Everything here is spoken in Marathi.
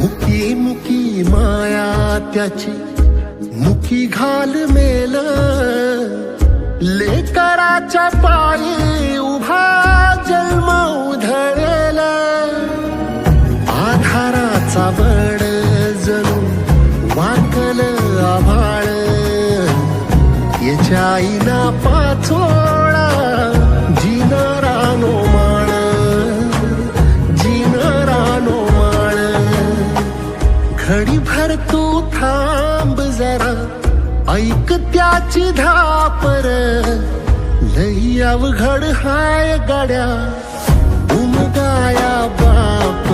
मुकी मुकी माया त्याची मुकी घाल मेल लेकराच्या पायी उभा जन्म उधळेल आधाराचा बड जणू वाकल आभाळ याच्या आईना पाचोळा जिनारानो माळ जिनारानो माळ घडी भर तू थांब जरा ऐक त्याची धापर लई अवघड हाय गाड्या उमगाया बाप